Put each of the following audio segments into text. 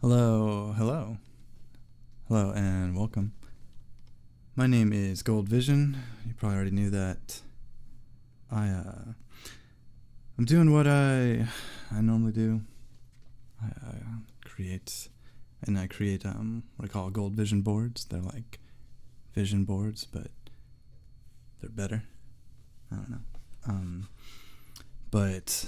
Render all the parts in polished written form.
Hello, and welcome. My name is GoldVision. You probably already knew that. I'm doing what I normally do. I create what I call GoldVisionBoards. They're like vision boards, but they're better. I don't know. But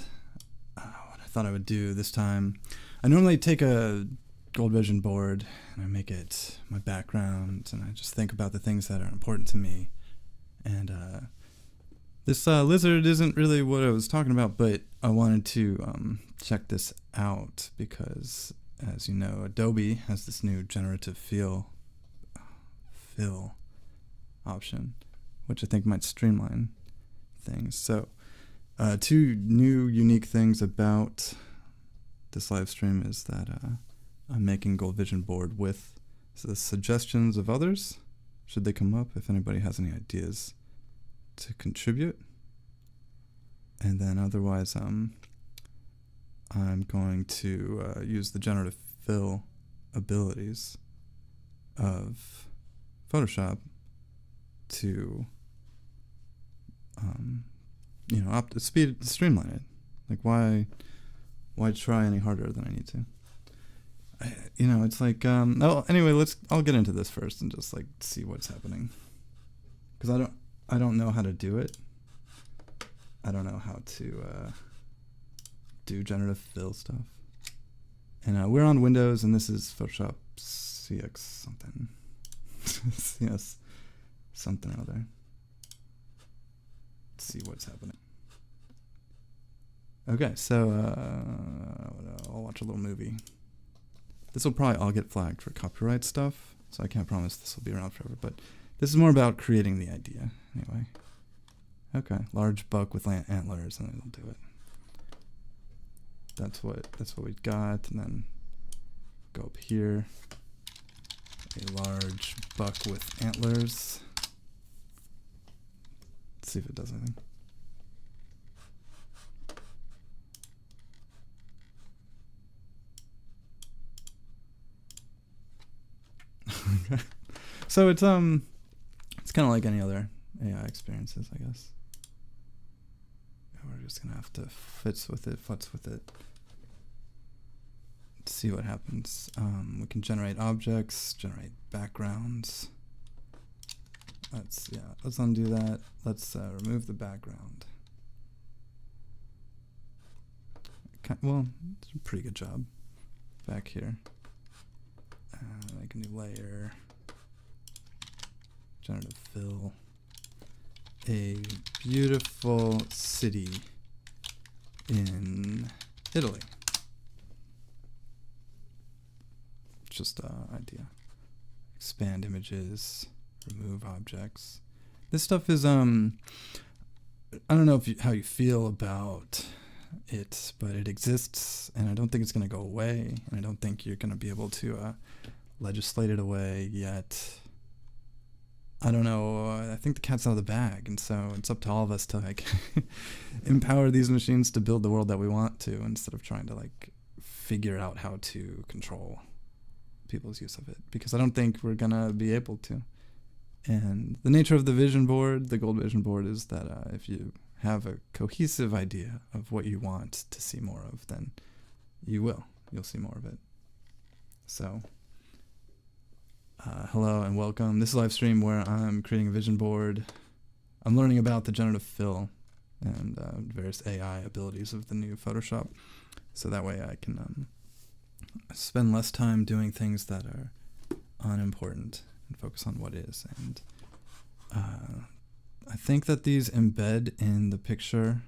what I thought I would do this time, I normally take a GoldVision board and I make it my background, and I just think about the things that are important to me. And this lizard isn't really what I was talking about, but I wanted to check this out because, as you know, Adobe has this new generative fill option, which I think might streamline things. So two new unique things about this live stream is that I'm making GoldVisionBoard with the suggestions of others, should they come up, if anybody has any ideas to contribute. And then otherwise, I'm going to use the generative fill abilities of Photoshop to, streamline it. Like, why try any harder than I need to? It's like, anyway, I'll get into this first and just like see what's happening. Because I don't know how to do it. I don't know how to do generative fill stuff. And we're on Windows, and this is Photoshop CX something. CS something or other. Let's see what's happening. Okay, so I'll watch a little movie. This will probably all get flagged for copyright stuff, so I can't promise this will be around forever, but this is more about creating the idea, anyway. Okay, large buck with antlers, and it'll do it. That's what we got, and then go up here. A large buck with antlers. Let's see if it does anything. So it's kind of like any other AI experiences, I guess. We're just gonna have to futz with it. Let's see what happens. We can generate objects, generate backgrounds. Let's undo that. Let's remove the background. Well, it's a pretty good job back here. Make a new layer. Generative fill. A beautiful city in Italy. Just an idea. Expand images. Remove objects. This stuff is I don't know how you feel about it, but it exists, and I don't think it's going to go away, and I don't think you're going to be able to legislate it away yet. I don't know. I think the cat's out of the bag, and so it's up to all of us to like empower these machines to build the world that we want to, instead of trying to like figure out how to control people's use of it, because I don't think we're gonna be able to. And the nature of the vision board, the GoldVisionBoard, is that if you have a cohesive idea of what you want to see more of, then you'll see more of it. So hello and welcome. This is a live stream where I'm creating a vision board. I'm learning about the generative fill and various AI abilities of the new Photoshop, so that way I can spend less time doing things that are unimportant and focus on what is. And I think that these embed in the picture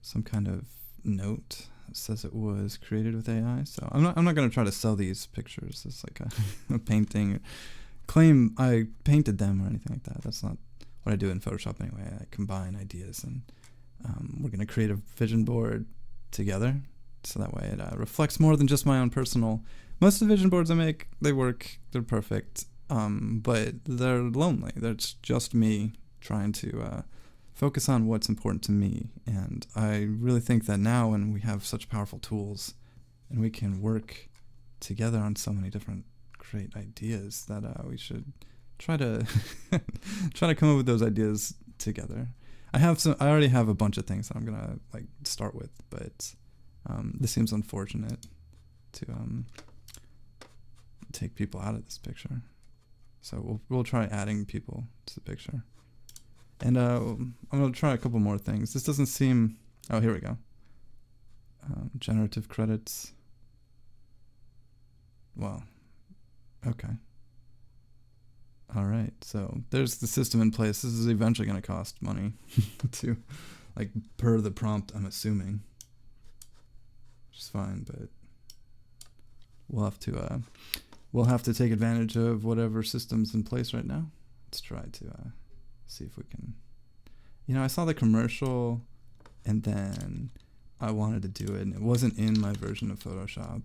some kind of note that says it was created with AI. So I'm not going to try to sell these pictures. It's like a painting. Claim I painted them or anything like that. That's not what I do in Photoshop anyway. I combine ideas, and we're going to create a vision board together, so that way it reflects more than just my own personal. Most of the vision boards I make, they work, they're perfect, but they're lonely. It's just me trying to focus on what's important to me. And I really think that now, when we have such powerful tools and we can work together on so many different great ideas that we should try to try to come up with those ideas together. I already have a bunch of things that I'm gonna like start with, but this seems unfortunate to take people out of this picture. So we'll try adding people to the picture. And I'm gonna try a couple more things. This doesn't seem, oh, here we go. Generative credits. Wow. Okay. All right. So there's the system in place. This is eventually going to cost money to, like, per the prompt, I'm assuming. Which is fine, but we'll have to take advantage of whatever system's in place right now. Let's try to see if we can. You know, I saw the commercial, and then I wanted to do it, and it wasn't in my version of Photoshop.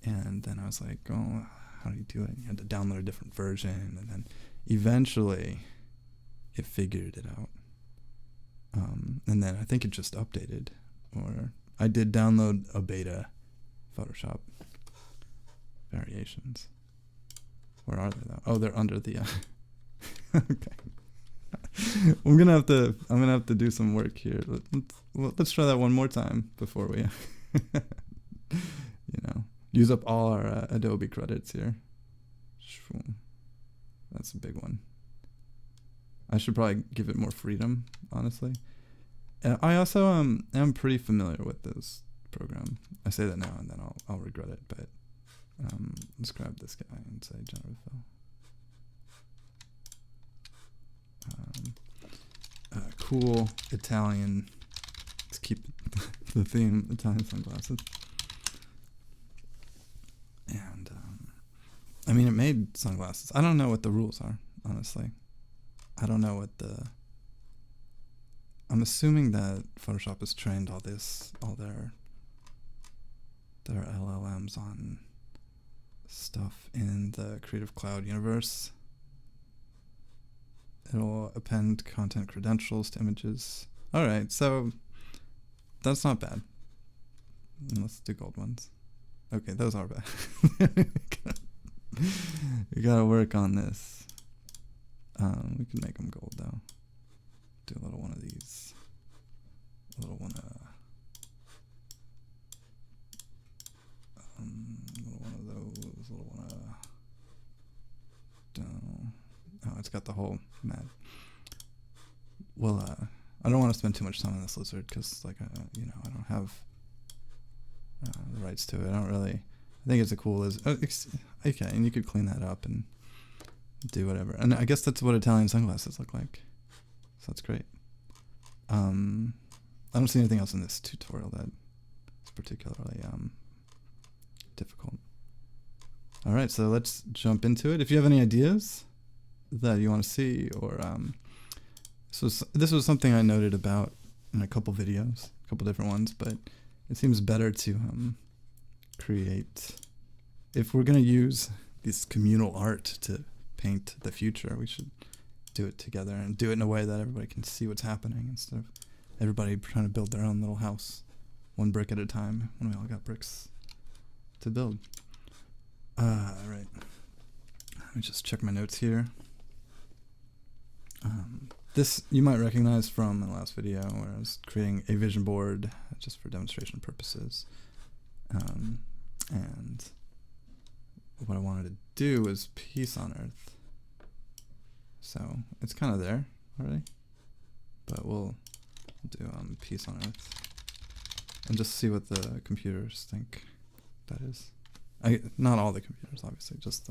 And then I was like, oh, how do you do it? You had to download a different version, and then eventually it figured it out. And then I think it just updated, or I did download a beta Photoshop variations. Where are they though? Oh, they're under the okay. I'm gonna have to do some work here. Let's try that one more time before we use up all our Adobe credits here. That's a big one. I should probably give it more freedom, honestly. I also am pretty familiar with this program. I say that now and then I'll regret it, but let's grab this guy and say Generative. Cool Italian. Let's keep the theme, Italian sunglasses. And I mean, it made sunglasses. I don't know what the rules are, honestly. I don't know what I'm assuming that Photoshop has trained all their LLMs on stuff in the Creative Cloud universe. It'll append content credentials to images. All right, so that's not bad. Let's do gold ones. Okay, those are bad. We gotta work on this. We can make them gold though. Do a little one of these. A little one of those. A little one of. Oh, it's got the whole mad. Well, I don't want to spend too much time on this lizard because, like, I don't have the rights to it. I don't really. I think it's a cool lizard. Oh, okay, and you could clean that up and do whatever. And I guess that's what Italian sunglasses look like. So that's great. I don't see anything else in this tutorial that is particularly difficult. All right, so let's jump into it. If you have any ideas that you want to see, or this was something I noted about in a couple videos, a couple different ones, but it seems better to create. If we're going to use this communal art to paint the future, we should do it together and do it in a way that everybody can see what's happening instead of everybody trying to build their own little house one brick at a time when we all got bricks to build. Right. Let me just check my notes here. This you might recognize from the last video where I was creating a vision board just for demonstration purposes. And what I wanted to do was peace on Earth. So it's kind of there already, but we'll do peace on Earth and just see what the computers think that is. Not all the computers, obviously, just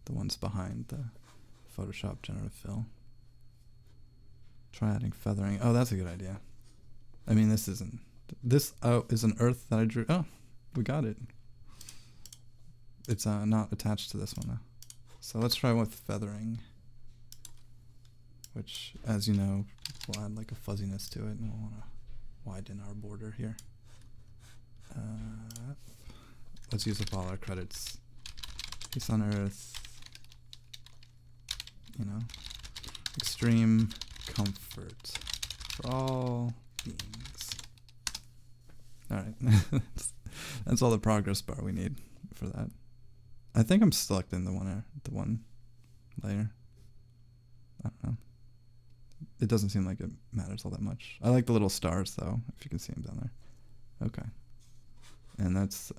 the ones behind the Photoshop generative fill. Try adding feathering. Oh, that's a good idea. I mean, this is an Earth that I drew. Oh, we got it. It's not attached to this one though. So let's try with feathering, which, as you know, will add like a fuzziness to it, and we'll want to widen our border here. Let's use up all our credits. Peace on Earth. Extreme comfort for all beings. All right. That's all the progress bar we need for that. I think I'm selecting the one layer. I don't know. It doesn't seem like it matters all that much. I like the little stars though, if you can see them down there. Okay. And that's,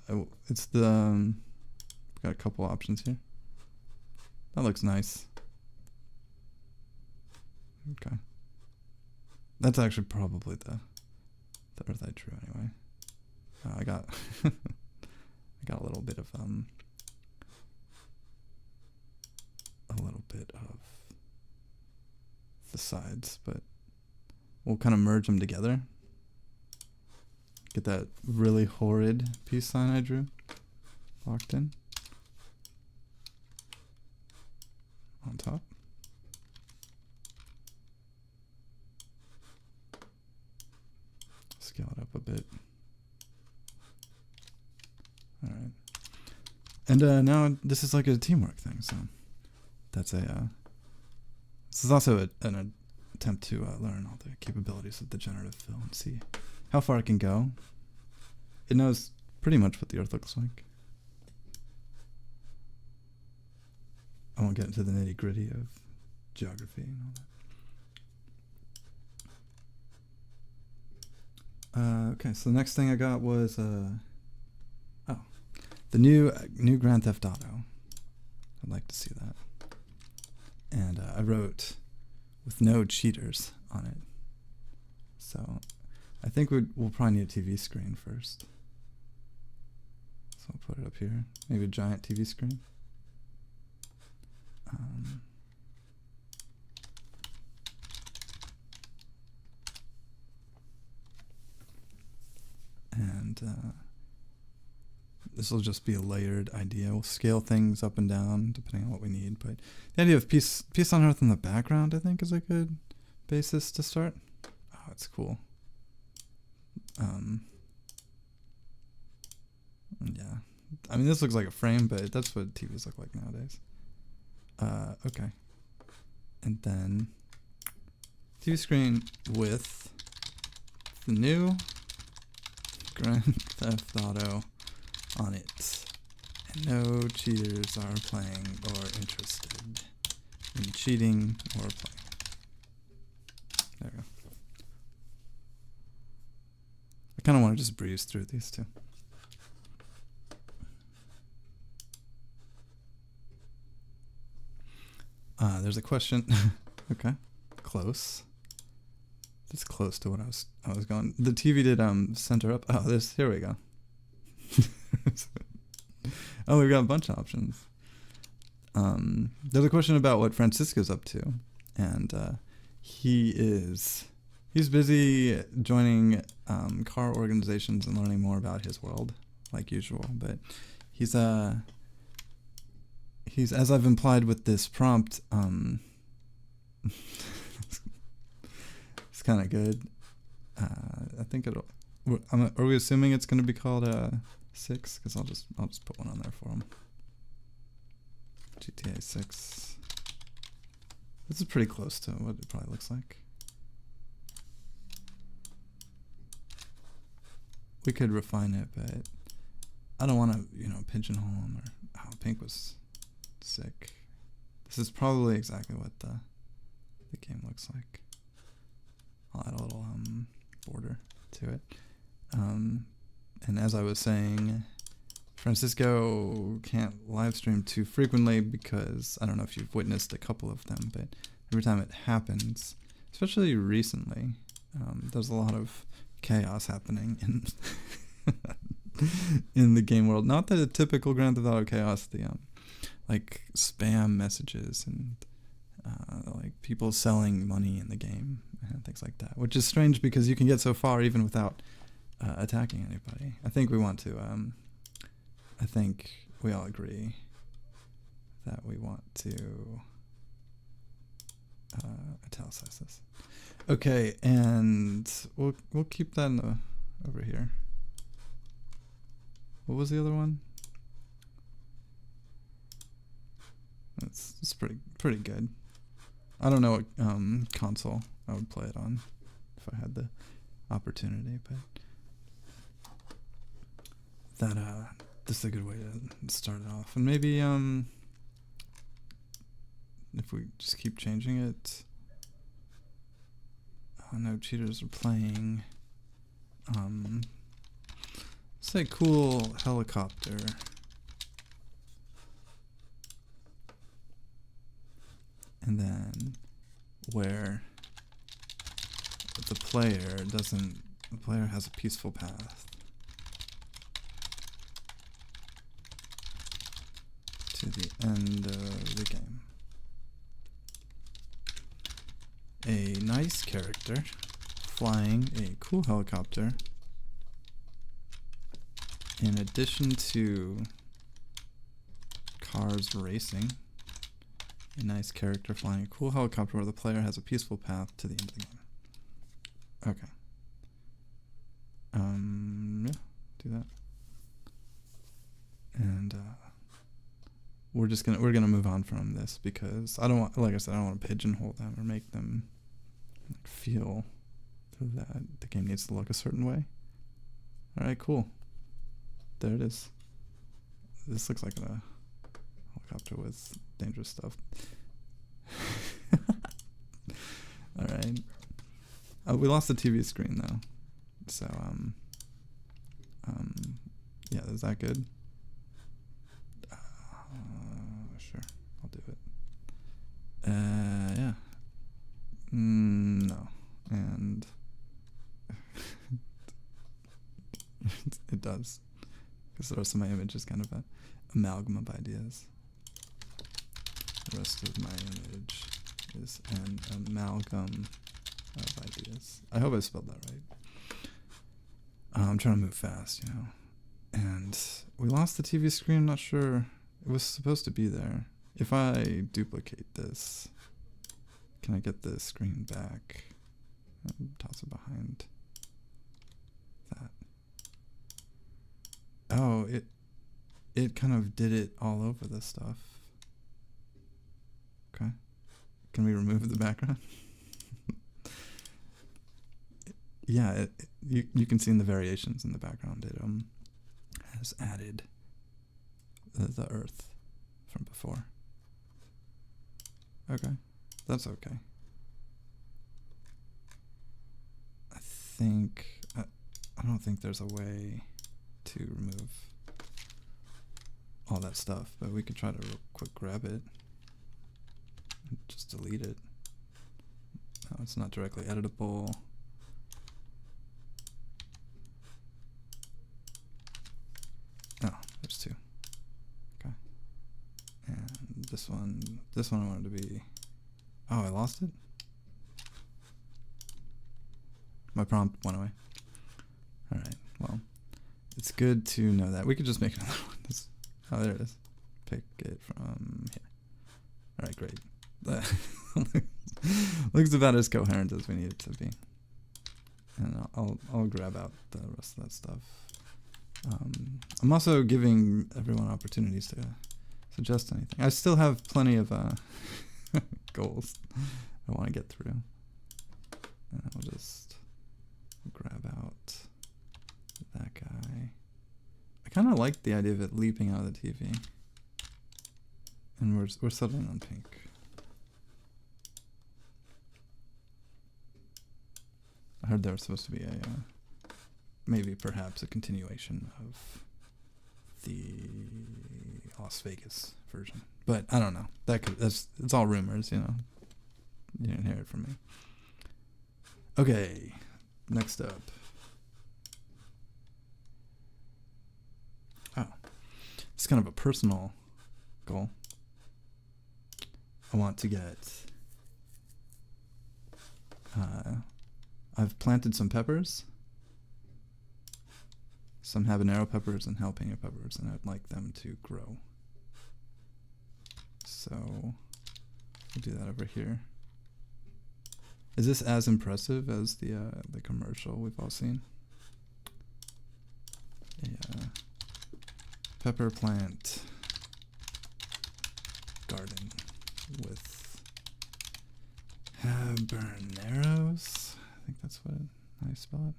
it's the, got a couple options here. That looks nice. Okay. That's actually probably the earth I drew anyway. I got a little bit of the sides, but we'll kind of merge them together. Get that really horrid peace sign I drew locked in on top. Scale it up a bit. All right. And now this is like a teamwork thing, so that's a this is also an attempt to learn all the capabilities of the generative fill and see how far it can go. It knows pretty much what the earth looks like. I won't get into the nitty-gritty of geography and all that. Okay, so the next thing I got was the new Grand Theft Auto. I'd like to see that. And I wrote with no cheaters on it. So I think we'll probably need a TV screen first. So I'll put it up here. Maybe a giant TV screen. And this will just be a layered idea. We'll scale things up and down depending on what we need. But the idea of peace on earth in the background, I think, is a good basis to start. Oh, it's cool. Yeah. I mean, this looks like a frame, but that's what TVs look like nowadays. Okay. And then TV screen with the new Grand Theft Auto on it. And no cheaters are playing or interested in cheating or playing. There we go. I kind of want to just breeze through these two. There's a question. Okay, close. That's close to what I was going. The TV did center up. Oh, here we go. Oh, we've got a bunch of options. There's a question about what Francisco's up to, and he's busy joining car organizations and learning more about his world, like usual. But he's as I've implied with this prompt, it's kind of good. I think it'll. Are we assuming it's going to be called 6? Because I'll just put one on there for him. GTA 6. This is pretty close to what it probably looks like. We could refine it, but I don't want to, pigeonhole him. Or pink was sick. This is probably exactly what the game looks like. I'll add a little border to it. And as I was saying, Francisco can't live stream too frequently because I don't know if you've witnessed a couple of them, but every time it happens, especially recently, there's a lot of chaos happening in the game world. Not the typical Grand Theft Auto chaos, the like spam messages and like people selling money in the game and things like that, which is strange because you can get so far even without attacking anybody. I think we want to I think we all agree that we want to italicize this. Okay, and we'll keep that over here. What was the other one? It's pretty good. I don't know what console I would play it on if I had the opportunity, but that this is a good way to start it off. And maybe if we just keep changing it. Oh no, cheaters are playing. Say cool helicopter. And then where the player has a peaceful path to the end of the game. A nice character flying a cool helicopter in addition to cars racing. A nice character flying a cool helicopter where the player has a peaceful path to the end of the game. Okay. Yeah, do that. And we're gonna move on from this because I don't want, like I said, I don't want to pigeonhole them or make them feel that the game needs to look a certain way. All right, cool. There it is. This looks like a helicopter with dangerous stuff. All right. We lost the TV screen though, so yeah, is that good? Sure, I'll do it. Yeah. No, and it does, because the rest of my image is kind of an amalgam of ideas. The rest of my image is an amalgam of ideas. I hope I spelled that right. I'm trying to move fast, you know. And we lost the TV screen. I'm not sure. It was supposed to be there. If I duplicate this, can I get the screen back and toss it behind that? Oh, it kind of did it all over this stuff. Okay. Can we remove the background? Yeah, you can see in the variations in the background it has added the earth from before. Okay, that's okay. I don't think there's a way to remove all that stuff, but we could try to real quick grab it and just delete it. No, it's not directly editable. Oh, there's two. Okay. And this one I wanted to be... Oh, I lost it? My prompt went away. Alright, well, it's good to know that. We could just make another one. Oh, there it is. Pick it from here. Alright, great. Looks about as coherent as we need it to be. And I'll grab out the rest of that stuff. I'm also giving everyone opportunities to suggest anything. I still have plenty of goals I want to get through. And I'll just grab out that guy. I kind of like the idea of it leaping out of the TV. And we're settling on pink. I heard there was supposed to be a maybe perhaps a continuation of the Las Vegas version, but I don't know. It's all rumors, you know. You didn't hear it from me. Okay, next up. Oh, it's kind of a personal goal. I want to get. I've planted some peppers. Some habanero peppers and jalapeno peppers, and I'd like them to grow. So we'll do that over here. Is this as impressive as the commercial we've all seen? A pepper plant garden with habaneros. I think that's how you spell it.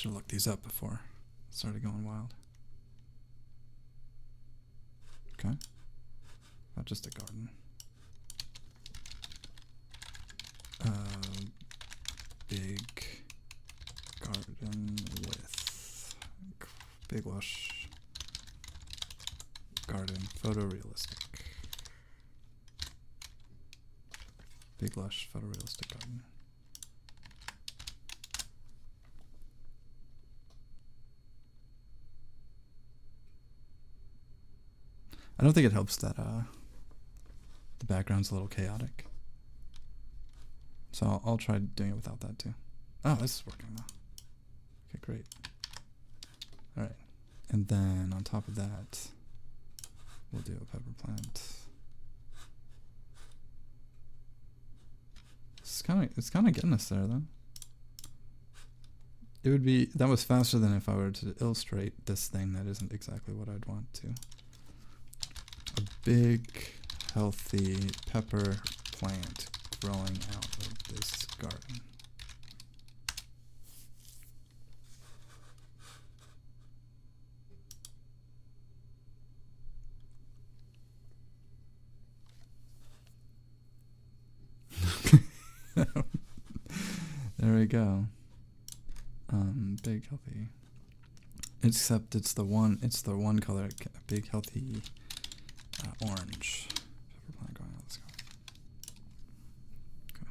Should have looked these up before I started going wild. Okay. Not just a garden. Big garden with big lush garden, photorealistic. Big lush photorealistic garden. I don't think it helps that the background's a little chaotic. So I'll try doing it without that too. Oh, this is working now. Okay, great. All right, and then on top of that, we'll do a pepper plant. It's kind of getting us there though. It would be, that was faster than if I were to illustrate this thing that isn't exactly what I'd want to. A big, healthy pepper plant growing out of this garden. There we go. Big healthy. Except it's the one color, big healthy orange. Pepper plant going out. Let's go. Okay.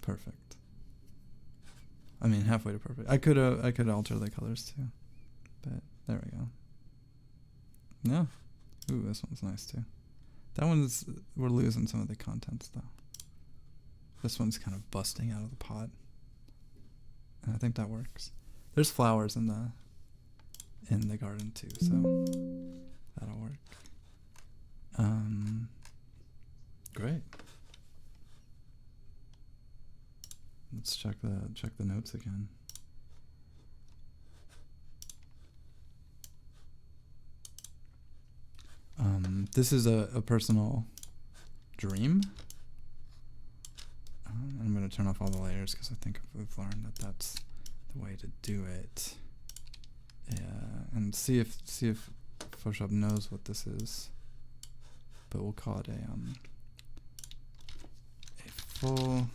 Perfect. I mean, halfway to perfect. I could alter the colors too, but there we go. Yeah. Ooh, this one's nice too. That one's, we're losing some of the contents though. This one's kind of busting out of the pot. And I think that works. There's flowers in the garden too, so that'll work. Great. Let's check the notes again. This is a personal dream. I'm going to turn off all the layers because I think we've learned that that's the way to do it. Yeah, and see if Photoshop knows what this is. But we'll call it a full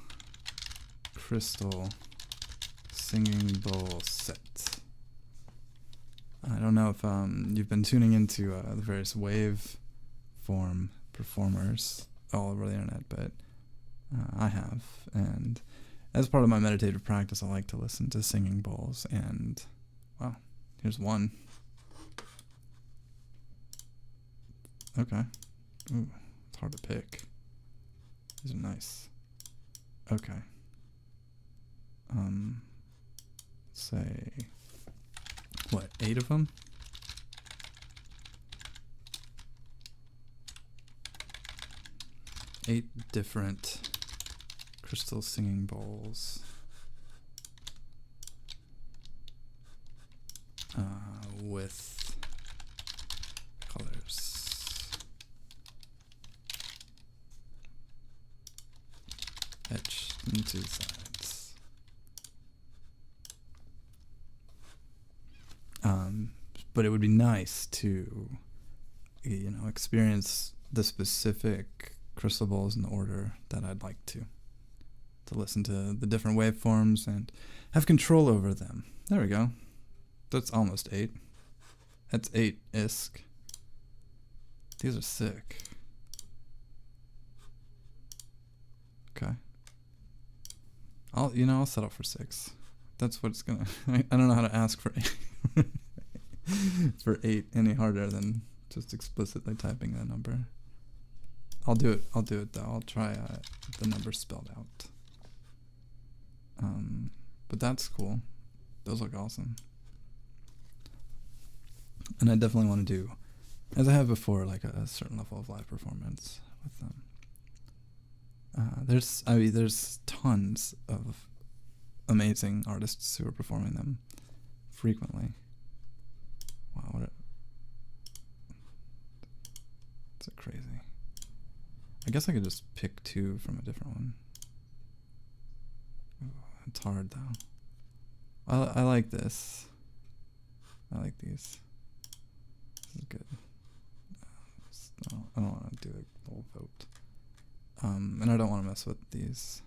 crystal singing bowl set. I don't know if you've been tuning into the various waveform performers all over the internet, but I have, and as part of my meditative practice, I like to listen to singing bowls, and wow, here's one. Okay. Ooh, it's hard to pick. These are nice. Okay. Say, what, 8 of them? Eight different crystal singing bowls with colors etched into the sides. But it would be nice to, experience the specific crystal bowls in the order that I'd like to listen to the different waveforms and have control over them. There we go. That's almost 8. That's 8 ISK. These are sick. Okay. I'll settle for 6. That's what it's gonna. I don't know how to ask for 8 for 8 any harder than just explicitly typing that number. I'll do it though. I'll try the number spelled out. But that's cool. Those look awesome. And I definitely want to do, as I have before, like a certain level of live performance with them. There's tons of amazing artists who are performing them frequently. Wow, it's crazy. I guess I could just pick 2 from a different one. Ooh, It's hard though. I like this. I like these. This is good. No, I don't want to do a whole vote. And I don't want to mess with these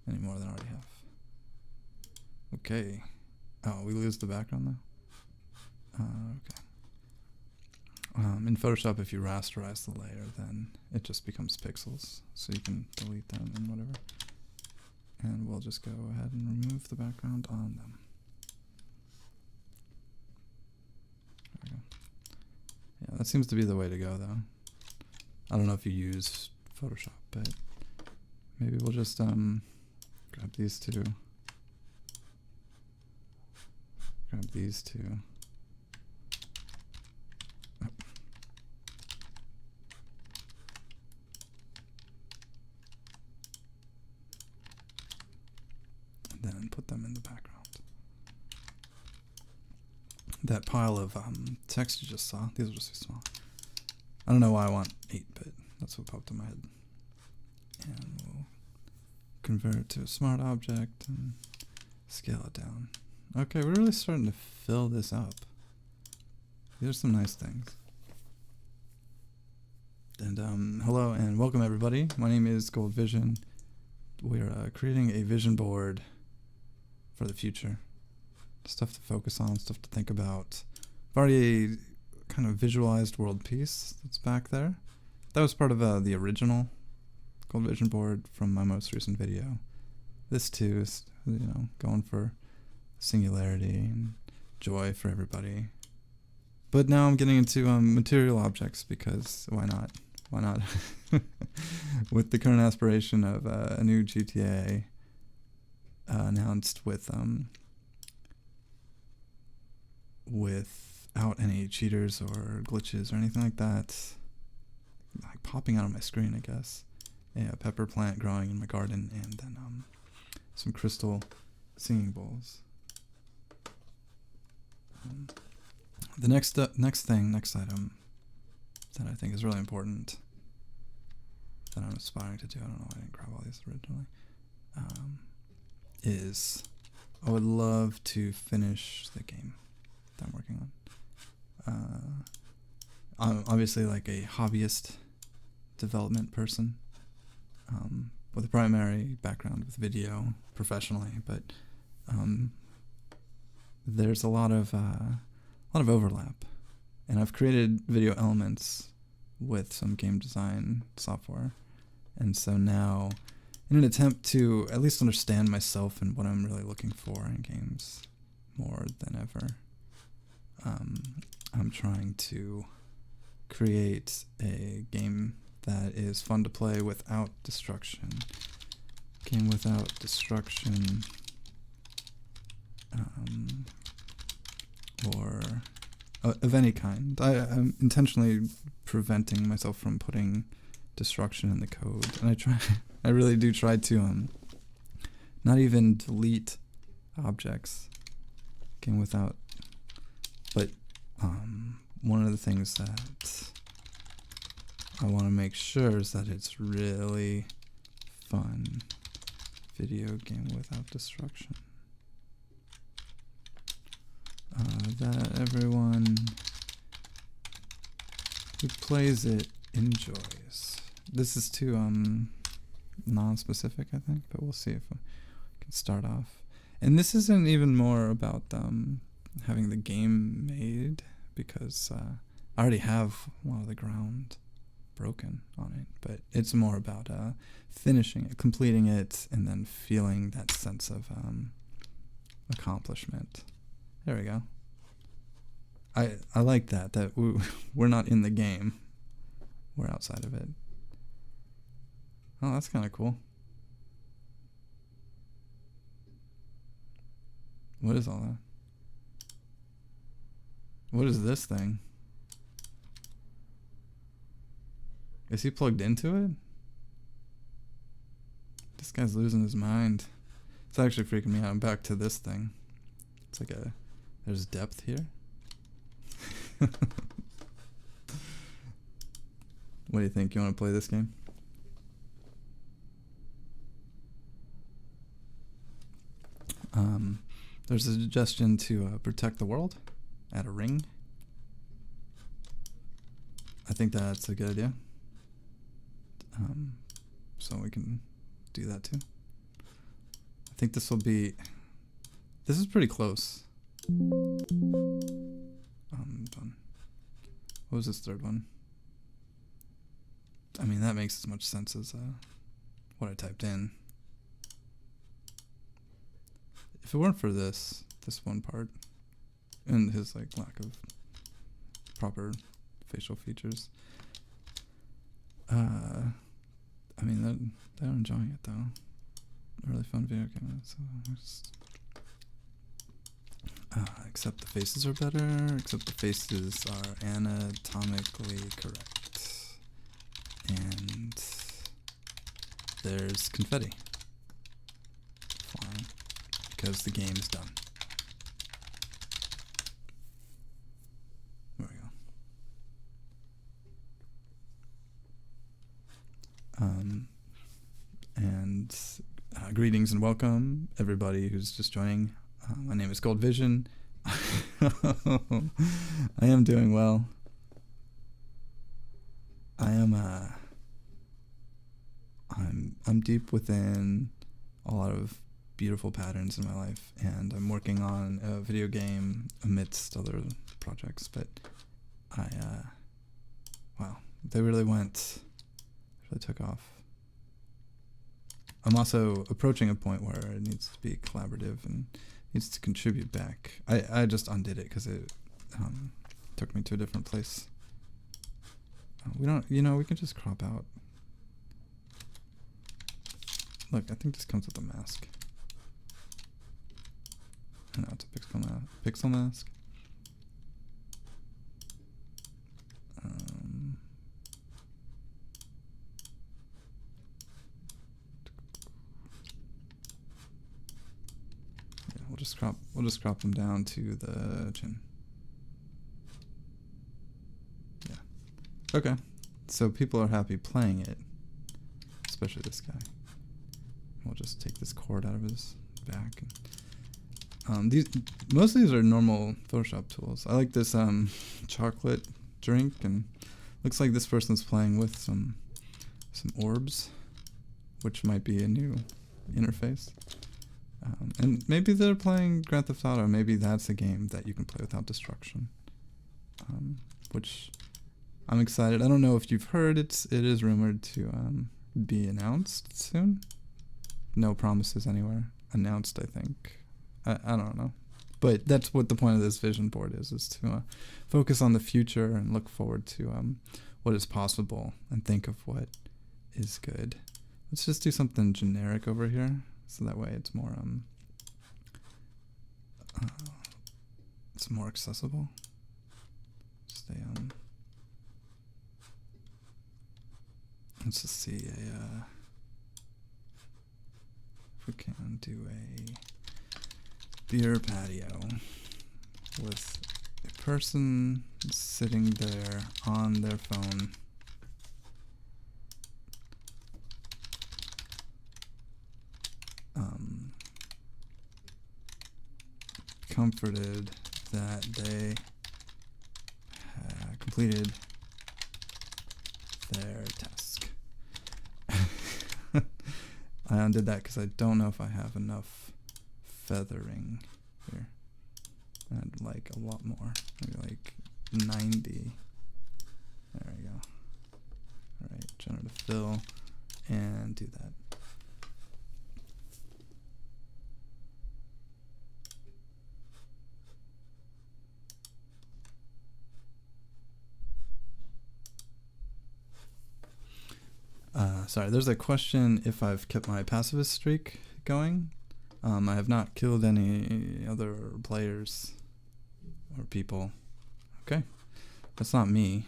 any more than I already have. Okay. Oh, we lose the background though? Okay. In Photoshop, if you rasterize the layer, then it just becomes pixels. So you can delete them and whatever. And we'll just go ahead and remove the background on them. There we go. Yeah, that seems to be the way to go though. I don't know if you use Photoshop, but maybe we'll just grab these two. Grab these two. Oh. And then put them in the background. That pile of text you just saw, these are just too small. I don't know why I want 8-bit. That's what popped in my head. And we'll convert it to a smart object and scale it down. Okay, we're really starting to fill this up. These are some nice things. And hello and welcome everybody. My name is GoldVision. We're creating a vision board for the future. Stuff to focus on, stuff to think about. I've already kind of visualized world peace that's back there. That was part of the original GoldVisionBoard from my most recent video. This too is, you know, going for singularity and joy for everybody. But now I'm getting into material objects because why not? Why not? With the current aspiration of a new GTA announced without any cheaters or glitches or anything like that, like popping out of my screen, I guess. A pepper plant growing in my garden, and then some crystal singing bowls. The next item that I think is really important that I'm aspiring to do, I don't know why I didn't grab all these originally, is I would love to finish the game that I'm working on. I'm obviously like a hobbyist development person with a primary background with video professionally, but there's a lot of overlap, and I've created video elements with some game design software, and so now, in an attempt to at least understand myself and what I'm really looking for in games more than ever, I'm trying to create a game that is fun to play without destruction. Game without destruction, or of any kind. I'm intentionally preventing myself from putting destruction in the code, and I really do try to not even delete objects. Game without, but one of the things that I want to make sure is that it's really fun. Video game without destruction. That everyone who plays it enjoys. This is too non-specific, I think, but we'll see if we can start off. And this isn't even more about having the game made, because I already have a lot of the ground broken on it, but it's more about finishing it, completing it, and then feeling that sense of accomplishment. There we go. I like that we're not in the game, we're outside of it. Oh, that's kind of cool. What is all that? What is this thing? Is he plugged into it? This guy's losing his mind. It's actually freaking me out. I'm back to this thing. It's like there's depth here. What do you think? You want to play this game? There's a suggestion to protect the world. Add a ring. I think that's a good idea. So we can do that too. I think this will be... This is pretty close. Done. What was this third one? I mean, that makes as much sense as what I typed in. If it weren't for this one part, and his like lack of proper facial features, I mean, they're enjoying it though. A really fun video game. So except the faces are better. Except the faces are anatomically correct, and there's confetti flying because the game is done. There we go. And greetings and welcome everybody who's just joining. My name is GoldVision. I am doing well. I am I'm deep within a lot of beautiful patterns in my life, and I'm working on a video game amidst other projects, but wow, they really took off. I'm also approaching a point where it needs to be collaborative and needs to contribute back. I just undid it because it took me to a different place. We can just crop out. Look, I think this comes with a mask. No, it's a pixel mask. Yeah, we'll just crop them down to the chin. Yeah. Okay. So people are happy playing it, especially this guy. We'll just take this cord out of his back. And, most of these are normal Photoshop tools. I like this chocolate drink, and looks like this person's playing with some orbs, which might be a new interface. And maybe they're playing Grand Theft Auto. Maybe that's a game that you can play without destruction, which I'm excited. I don't know if you've heard, it is rumored to be announced soon. No promises anywhere. Announced, I think. I don't know. But that's what the point of this vision board is to focus on the future and look forward to what is possible and think of what is good. Let's just do something generic over here, so that way it's more accessible. Stay on. Let's just see if we can do a beer patio with a person sitting there on their phone. Comforted that they completed their task. I undid that because I don't know if I have enough feathering here. I'd like a lot more, maybe like 90. There we go. Alright, generative fill, and do that. Sorry, there's a question if I've kept my pacifist streak going. I have not killed any other players or people. Okay. That's not me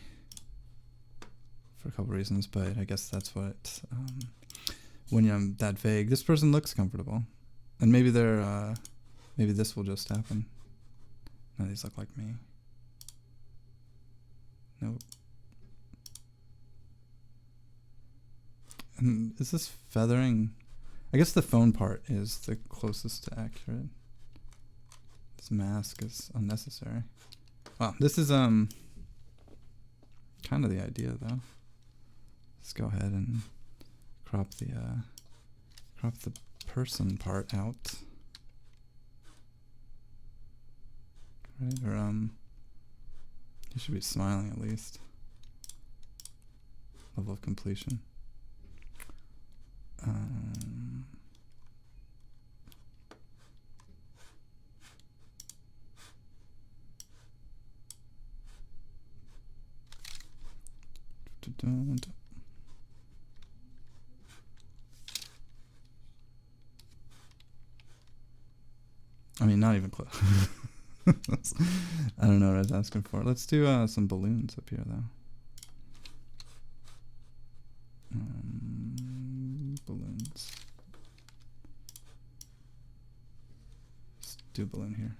for a couple reasons, but I guess that's what, when you're that vague. This person looks comfortable. And maybe they're, maybe this will just happen. No, these look like me. Nope. And is this feathering? I guess the phone part is the closest to accurate. This mask is unnecessary. Wow, this is kind of the idea though. Let's go ahead and crop the person part out. Right, or he should be smiling at least. Level of completion. I mean, not even close. I don't know what I was asking for. Let's do some balloons up here, though. Balloons. Let's do a balloon here.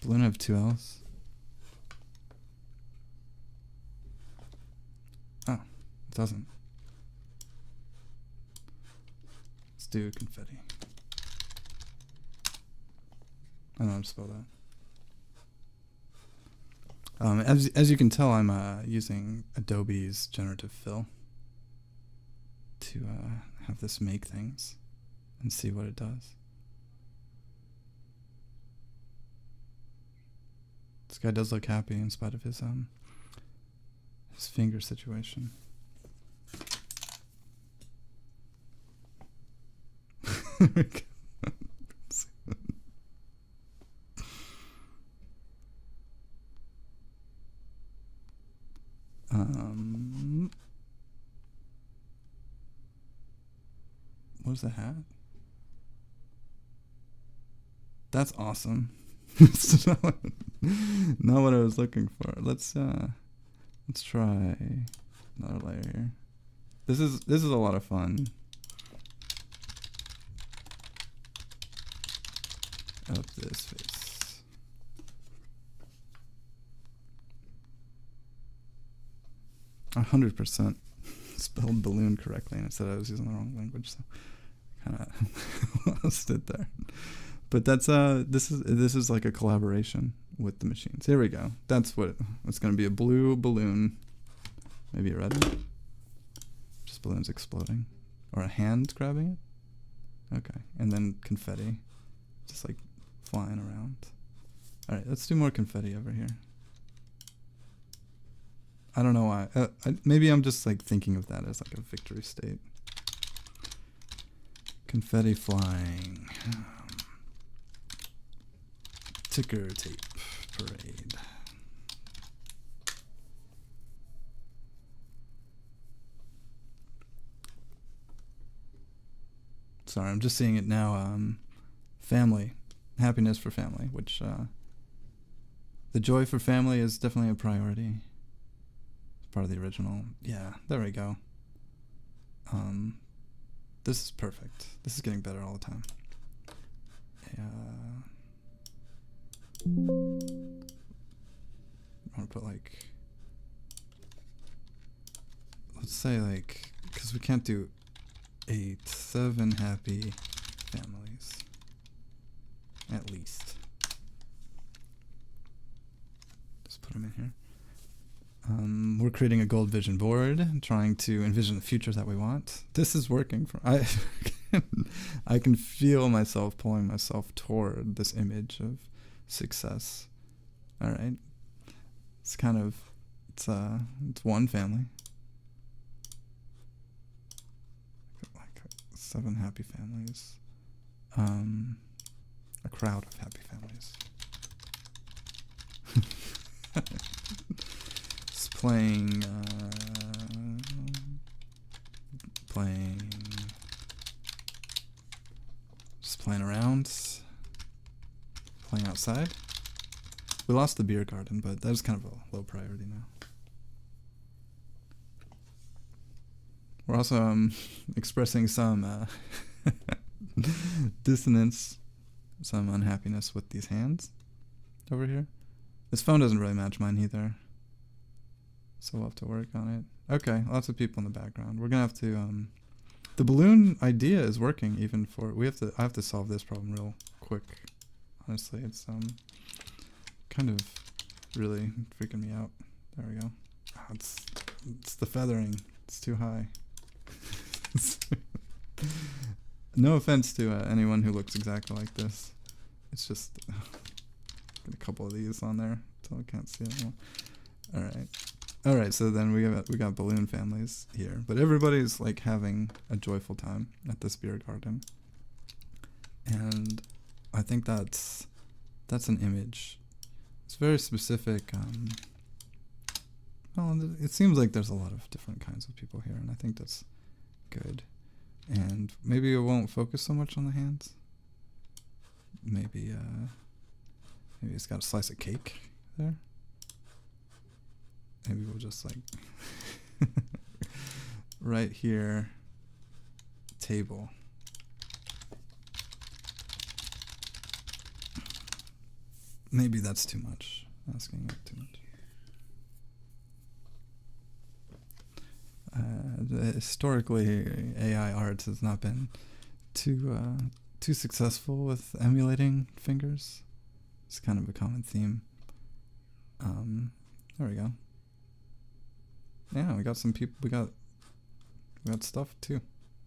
Does balloon have 2 L's? Oh, it doesn't. Let's do confetti. I don't know how to spell that. As you can tell, I'm using Adobe's Generative Fill to have this make things and see what it does. This guy does look happy in spite of his finger situation. There we go. What was the hat? That's awesome. Not what I was looking for. Let's try another layer here. This is a lot of fun. Up this face. 100% spelled balloon correctly, and I said I was using the wrong language, so kind of lost it there. But that's this is like a collaboration with the machines. Here we go. That's it's going to be a blue balloon. Maybe a red one. Just balloons exploding, or a hand grabbing it. Okay, and then confetti, just like flying around. All right, let's do more confetti over here. I don't know why. Maybe I'm just like thinking of that as like a victory state. Confetti flying. Ticker tape parade. Sorry, I'm just seeing it now. Family. Happiness for family, which the joy for family is definitely a priority. It's part of the original. Yeah, there we go. This is perfect. This is getting better all the time. I want to put like, let's say like, because we can't do 7 happy families. At least. Just put them in here. We're creating a Gold Vision board, trying to envision the future that we want. This is working. I can feel myself pulling myself toward this image of success. All right. It's kind of, it's one family. Like 7 happy families. A crowd of happy families. Just playing around, playing outside. We lost the beer garden, but that was kind of a low priority now. We're also expressing some dissonance, some unhappiness with these hands over here. This phone doesn't really match mine either. So we'll have to work on it. Okay, lots of people in the background. We're gonna have to the balloon idea is working even for I have to solve this problem real quick. Honestly, it's kind of really freaking me out. There we go. Oh, it's the feathering. It's too high. No offense to anyone who looks exactly like this. It's just get a couple of these on there until I can't see it anymore. All right. So then we got balloon families here, but everybody's like having a joyful time at this beer garden, and I think that's an image. It's very specific. Well, it seems like there's a lot of different kinds of people here, and I think that's good. And maybe it won't focus so much on the hands. Maybe it's got a slice of cake there. Maybe we'll just like right here, table. Maybe that's too much. Asking it too much. Historically, AI art has not been too successful with emulating fingers. It's kind of a common theme. There we go. Yeah, we got some people. We got stuff too.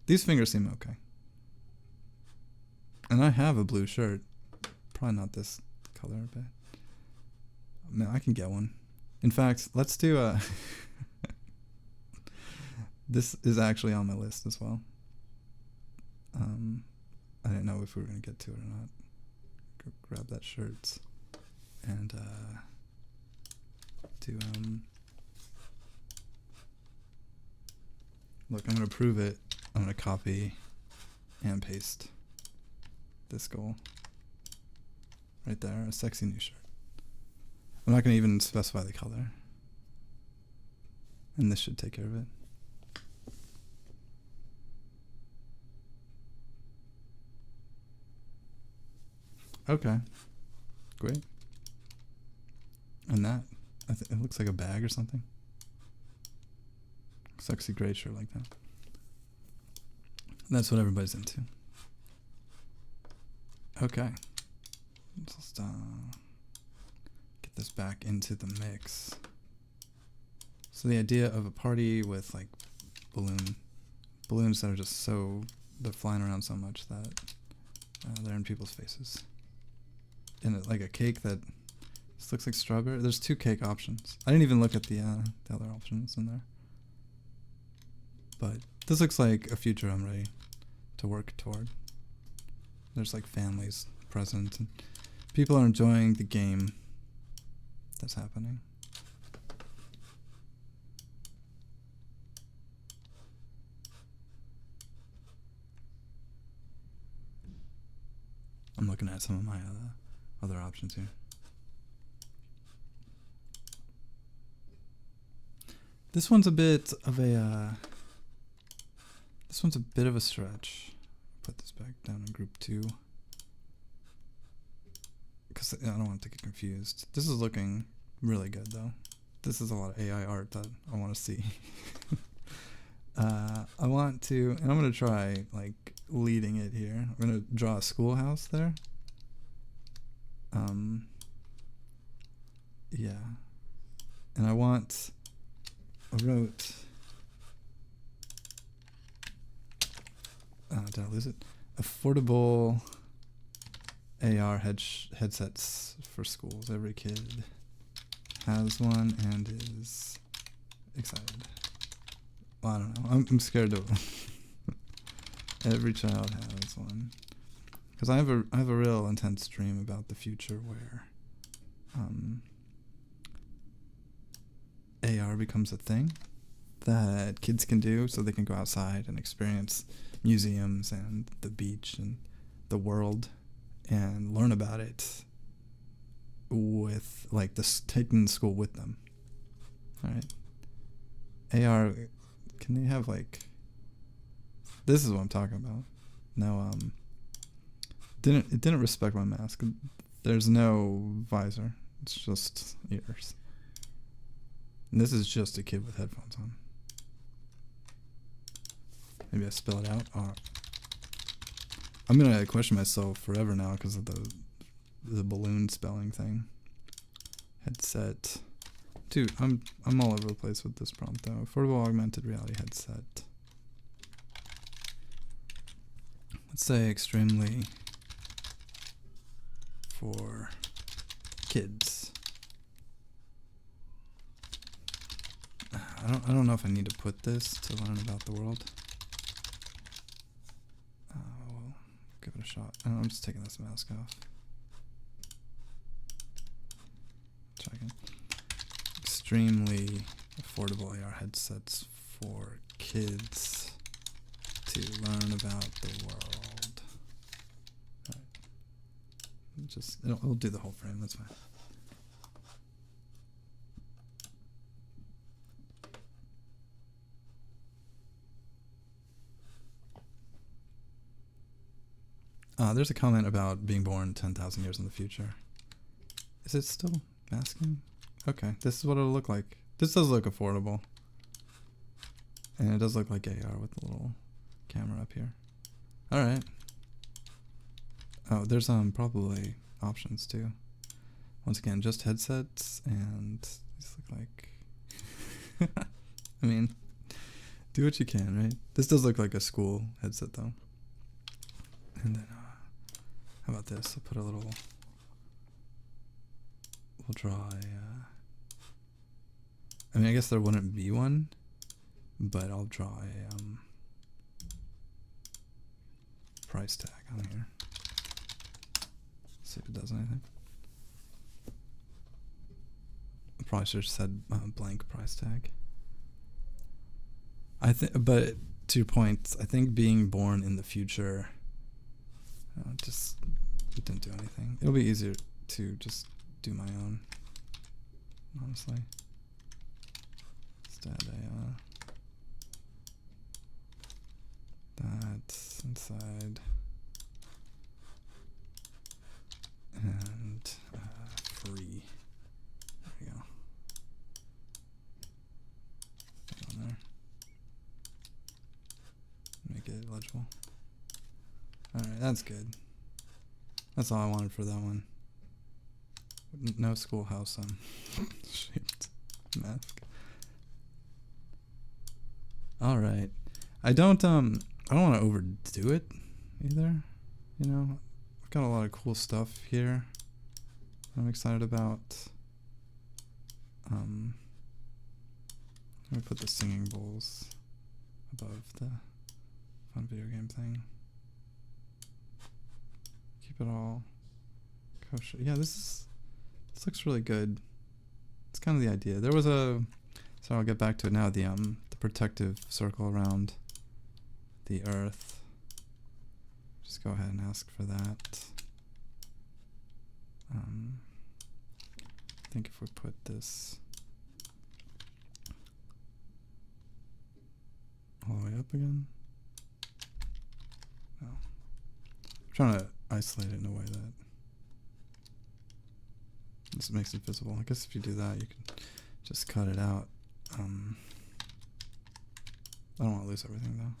These fingers seem okay. And I have a blue shirt. Probably not this color, but man, I can get one. In fact, let's do this is actually on my list as well. I didn't know if we were gonna get to it or not. Go grab that shirt and look, I'm gonna prove it. I'm gonna copy and paste this goal right there, a sexy new shirt. I'm not gonna even specify the color, and this should take care of it. Okay, great. And that, it looks like a bag or something. Sexy gray shirt like that. That's what everybody's into. Okay. Let's just get this back into the mix. So the idea of a party with like balloons that are just they're flying around so much that they're in people's faces. And like a cake that just looks like strawberry. There's 2 cake options. I didn't even look at the other options in there. But this looks like a future I'm ready to work toward. There's like families present and people are enjoying the game that's happening. I'm looking at some of my other options here. This one's a bit of a stretch. Put this back down in group 2 because I don't want it to get confused. This is looking really good though. This is a lot of AI art that I want to see. I want to, and I'm gonna try like leading it here. I'm gonna draw a schoolhouse there. Yeah, and I wrote did I lose it? Affordable AR headsets for schools. Every kid has one and is excited. Well, I don't know. I'm scared to. Every child has one. Because I have a real intense dream about the future where AR becomes a thing that kids can do, so they can go outside and experience museums and the beach and the world and learn about it with like taking the school with them. All right. AR, can they have like, this is what I'm talking about. No, it didn't respect my mask. There's no visor. It's just ears. And this is just a kid with headphones on. Maybe I spell it out. I'm gonna question myself forever now because of the balloon spelling thing. Headset. Dude, I'm all over the place with this prompt though. Affordable augmented reality headset. Let's say extremely for kids. I don't know if I need to put this to learn about the world. Well, give it a shot. I'm just taking this mask off. Try again. Extremely affordable AR headsets for kids to learn about the world. Right. Just it'll do the whole frame. That's fine. There's a comment about being born 10,000 years in the future. Is it still masking? Okay, this is what it'll look like. This does look affordable. And it does look like AR with the little camera up here. Alright. Oh, there's probably options too. Once again, just headsets, and these look like... I mean, do what you can, right? This does look like a school headset though. And then, how about this? I'll put a little... We'll draw a... I mean, I guess there wouldn't be one, but I'll draw a price tag on here. See if it does anything. I probably should have said blank price tag. But to your point, I think being born in the future, just it didn't do anything. It'll be easier to just do my own, honestly. Instead, that's inside and free. There we go. Put it on there. Make it legible. Alright, that's good. That's all I wanted for that one. No schoolhouse shaped mask. Alright. I don't want to overdo it either. You know, I've got a lot of cool stuff here I'm excited about. Let me put the singing bowls above the fun video game thing. Keep it all kosher. Yeah, this looks really good. It's kind of the idea. There was a... So I'll get back to it now. The protective circle around the Earth. Just go ahead and ask for that. I think if we put this all the way up again. No. I'm trying to isolate it in a way that this makes it visible. I guess if you do that, you can just cut it out. I don't want to lose everything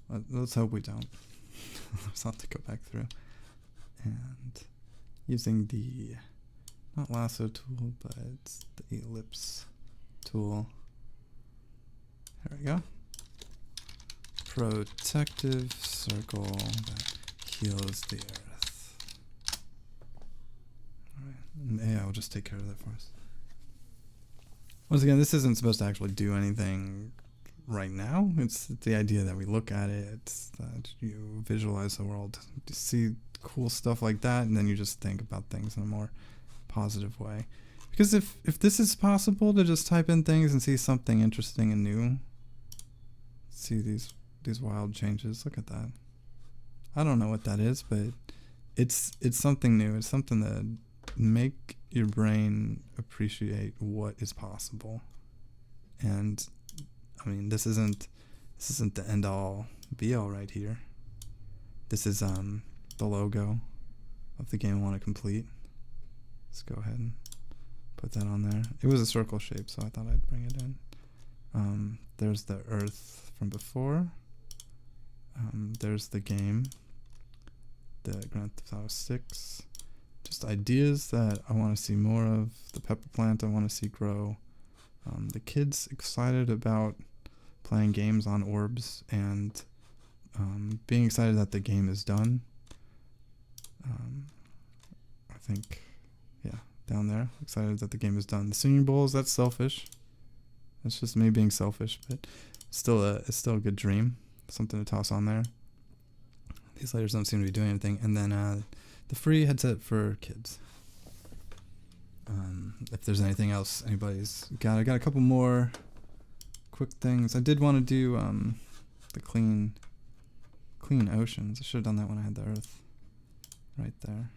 though. Let's hope we don't. Let's have to go back through. And using the, not lasso tool, but the ellipse tool. There we go. Protective circle that heals the Earth. Alright, and AI will just take care of that for us. Once again, this isn't supposed to actually do anything right now. It's the idea that we look at it, it's that you visualize the world, you see cool stuff like that, and then you just think about things in a more positive way. Because if this is possible to just type in things and see something interesting and new, see these wild changes, look at that. I don't know what that is, but it's something new. It's something that make your brain appreciate what is possible. And I mean, this isn't the end all be all right here. This is the logo of the game I want to complete. Let's go ahead and put that on there. It was a circle shape, so I thought I'd bring it in. There's the Earth from before. There's the game, the Grand Theft Auto 6. Just ideas that I want to see more of. The pepper plant I want to see grow. The kids excited about playing games on orbs and being excited that the game is done. I think, yeah, down there, excited that the game is done. The singing bowls, that's selfish. That's just me being selfish, but still, it's still a good dream. Something to toss on there. These letters don't seem to be doing anything. And then the free headset for kids. If there's anything else anybody's got, I got a couple more quick things. I did want to do the clean oceans. I should have done that when I had the Earth right there.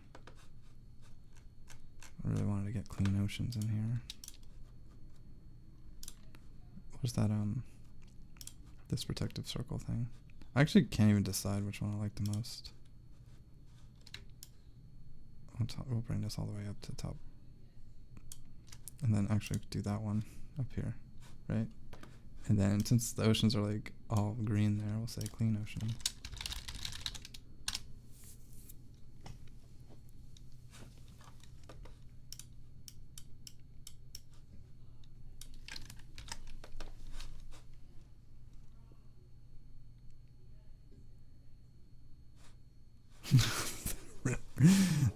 I really wanted to get clean oceans in here. What's that this protective circle thing? I actually can't even decide which one I like the most. We'll bring this all the way up to the top. And then actually do that one up here, right? And then since the oceans are like all green there, we'll say clean ocean.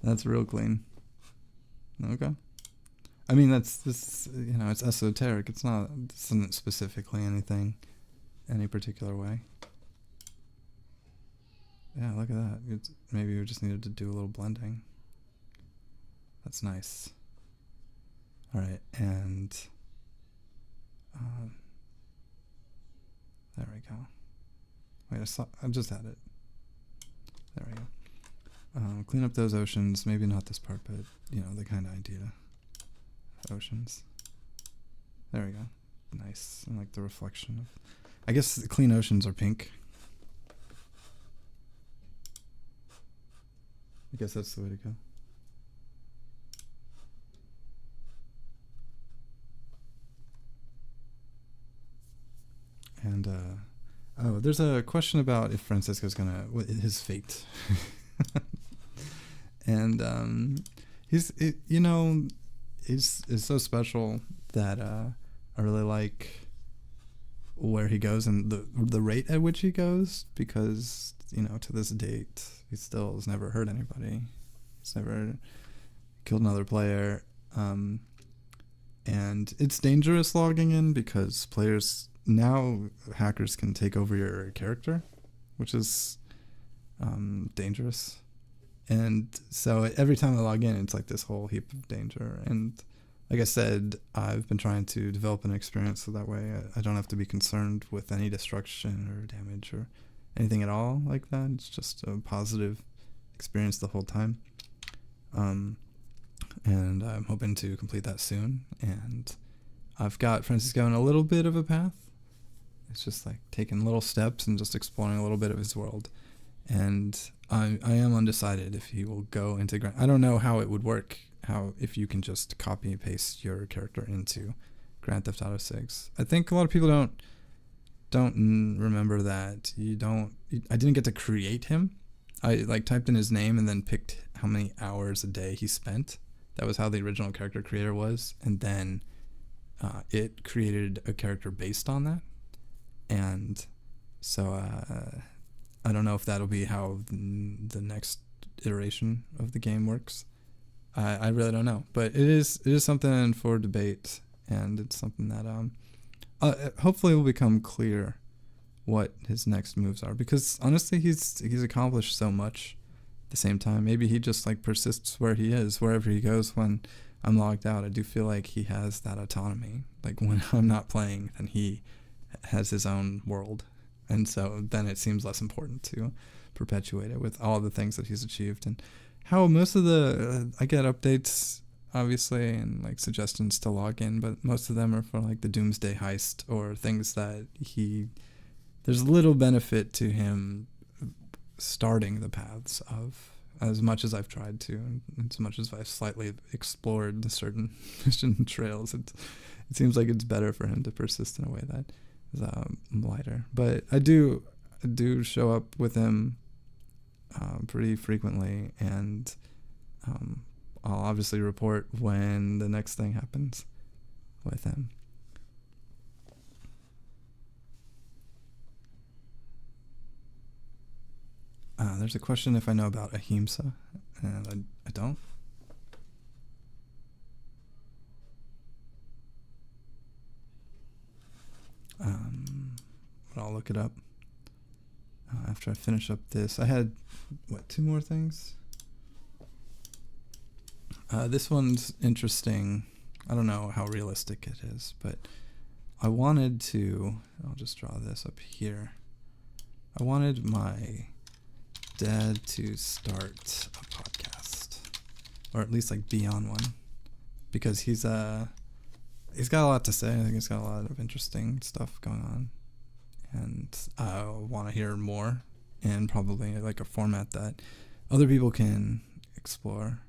That's real clean. Okay. I mean, this, you know, it's esoteric. This isn't specifically anything, any particular way. Yeah, look at that. Maybe we just needed to do a little blending. That's nice. All right, and there we go. Wait, I just had it. There we go. Clean up those oceans. Maybe not this part, but you know, the kind of idea. Oceans. There we go. Nice. And like the reflection of, I guess the clean oceans are pink. I guess that's the way to go. And oh, there's a question about if Francisco's gonna his fate. And he's so special that I really like where he goes and the rate at which he goes, because you know, to this date he still has never hurt anybody. He's never killed another player, and it's dangerous logging in because hackers can take over your character, which is dangerous. And so every time I log in, it's like this whole heap of danger. And like I said, I've been trying to develop an experience so that way I don't have to be concerned with any destruction or damage or anything at all like that. It's just a positive experience the whole time. And I'm hoping to complete that soon. And I've got Francisco in a little bit of a path. It's just like taking little steps and just exploring a little bit of his world. And I am undecided if he will go into I don't know how it would work, if you can just copy and paste your character into Grand Theft Auto 6. I think a lot of people don't remember that I didn't get to create him. I like typed in his name and then picked how many hours a day he spent. That was how the original character creator was, and then it created a character based on that. And so I don't know if that'll be how the next iteration of the game works. I really don't know, but it is something for debate, and it's something that hopefully will become clear what his next moves are, because honestly he's accomplished so much at the same time. Maybe he just like persists where he is wherever he goes when I'm logged out. I do feel like he has that autonomy. Like when I'm not playing, then he has his own world. And so then it seems less important to perpetuate it with all the things that he's achieved. And how most of I get updates, obviously, and like suggestions to log in, but most of them are for like the Doomsday Heist or things that there's little benefit to him starting the paths of as much as I've tried to, and as much as I've slightly explored the certain mission trails, it seems like it's better for him to persist in a way that is lighter. But I do show up with him pretty frequently, and I'll obviously report when the next thing happens with him. There's a question if I know about ahimsa, and I don't. But I'll look it up after I finish up this. I had, 2 more things? This one's interesting. I don't know how realistic it is, but I wanted to, I'll just draw this up here. I wanted my dad to start a podcast, or at least like be on one, because he's got a lot to say. I think he's got a lot of interesting stuff going on, and I want to hear more, and probably like a format that other people can explore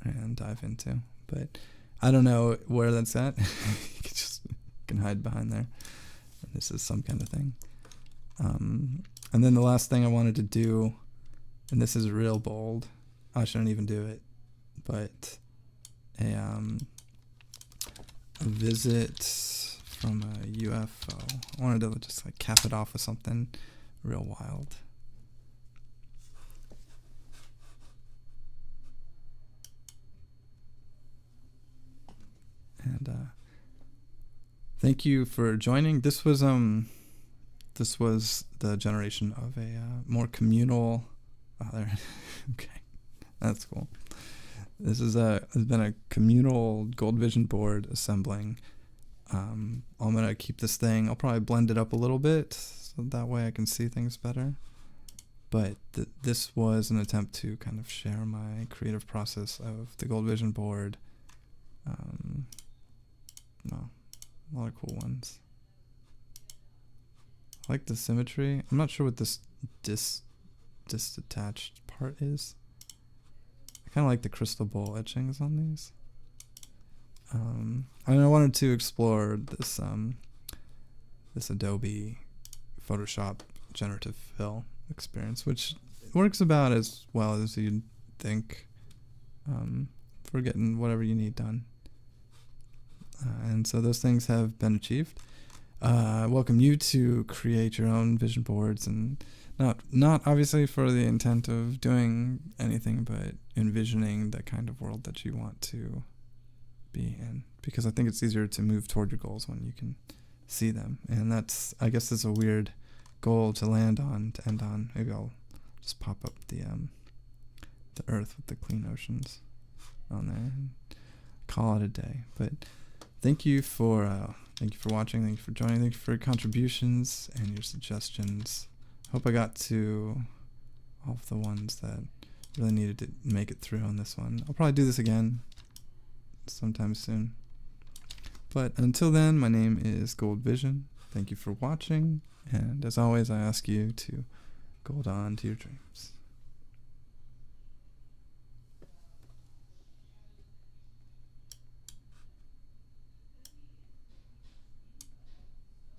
and dive into. But I don't know where that's at. You can hide behind there. This is some kind of thing. And then the last thing I wanted to do, and this is real bold, I shouldn't even do it, but a visit from a UFO. I wanted to just like cap it off with something real wild. And thank you for joining. This was the generation of a more communal. Oh, there. Okay, that's cool. This has been a communal GoldVisionBoard assembling. I'm gonna keep this thing. I'll probably blend it up a little bit so that way I can see things better. But this was an attempt to kind of share my creative process of the GoldVisionBoard. No, a lot of cool ones. I like the symmetry. I'm not sure what this detached part is. I kind of like the crystal bowl etchings on these. And I wanted to explore this this Adobe Photoshop generative fill experience, which works about as well as you'd think for getting whatever you need done. And so those things have been achieved. I welcome you to create your own vision boards, and not obviously for the intent of doing anything, but envisioning the kind of world that you want to be in, because I think it's easier to move toward your goals when you can see them. And that's, I guess, is a weird goal to end on. Maybe I'll just pop up the earth with the clean oceans on there and call it a day. But thank you for watching. Thank you for joining. Thank you for your contributions and your suggestions. Hope I got to all of the ones that really needed to make it through on this one. I'll probably do this again sometime soon. But until then, my name is Gold Vision. Thank you for watching. And as always, I ask you to gold on to your dreams.